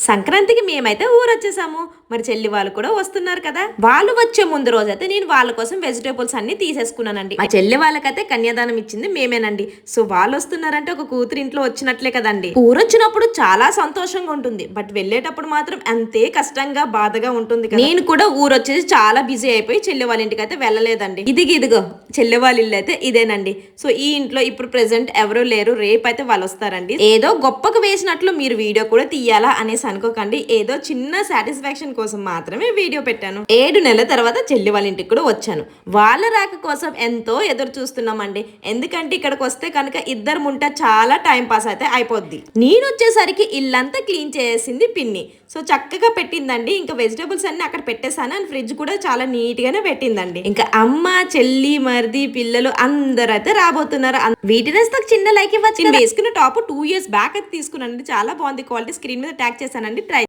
సంక్రాంతికి మేమైతే ఊరొచ్చేసాము. మరి చెల్లి వాళ్ళు కూడా వస్తున్నారు కదా. వాళ్ళు వచ్చే ముందు రోజైతే నేను వాళ్ళ కోసం వెజిటేబుల్స్ అన్ని తీసేసుకున్నానండి. మా చెల్లి వాళ్ళకైతే కన్యాదానం ఇచ్చింది మేమేనండి. సో వాళ్ళు వస్తున్నారంటే ఒక కూతురు ఇంట్లో వచ్చినట్లే కదండి. ఊరొచ్చినప్పుడు చాలా సంతోషంగా ఉంటుంది, బట్ వెళ్ళేటప్పుడు మాత్రం అంతే కష్టంగా బాధగా ఉంటుంది. నేను కూడా ఊరొచ్చేసి చాలా బిజీ అయిపోయి చెల్లి వాళ్ళ ఇంటికి అయితే వెళ్ళలేదండి. ఇదిగో చెల్లి వాళ్ళ ఇల్లు అయితే ఇదేనండి. సో ఈ ఇంట్లో ఇప్పుడు ప్రెసెంట్ ఎవరు లేరు, రేపు అయితే వాళ్ళు వస్తారండి. ఏదో గొప్పకు వేసినట్లు మీరు వీడియో కూడా తీయాలా అనేసి అనుకోకండి, ఏదో చిన్న సాటిస్ఫాక్షన్ కోసం మాత్రమే వీడియో పెట్టాను. 7 నెలల తర్వాత చెల్లి వాళ్ళ ఇంటికి కూడా వచ్చాను. వాళ్ళ రాక కోసం ఎంతో ఎదురు చూస్తున్నామండి. ఎందుకంటే ఇక్కడికి వస్తే కనుక ఇద్దరు ముంట చాలా టైం పాస్ అయితే అయిపోద్ది. నేను వచ్చేసరికి ఇల్లంతా క్లీన్ చేసింది పిన్ని. సో చక్కగా పెట్టిందండి. ఇంకా వెజిటేబుల్స్ అన్ని అక్కడ పెట్టేశాను. అండ్ ఫ్రిడ్జ్ కూడా చాలా నీట్ గానే పెట్టిందండి. ఇంకా అమ్మ, చెల్లి, మరిది, పిల్లలు అందరూ అయితే రాబోతున్నారు. వీటిని చిన్న లైక్ ఇవ్వచ్చు. వేసుకున్న టాప్ 2 years బ్యాక్ అయితే తీసుకున్నానండి. చాలా బాగుంది క్వాలిటీ. స్క్రీన్ మీద ట్యాగ్ చేశానండి. ట్రై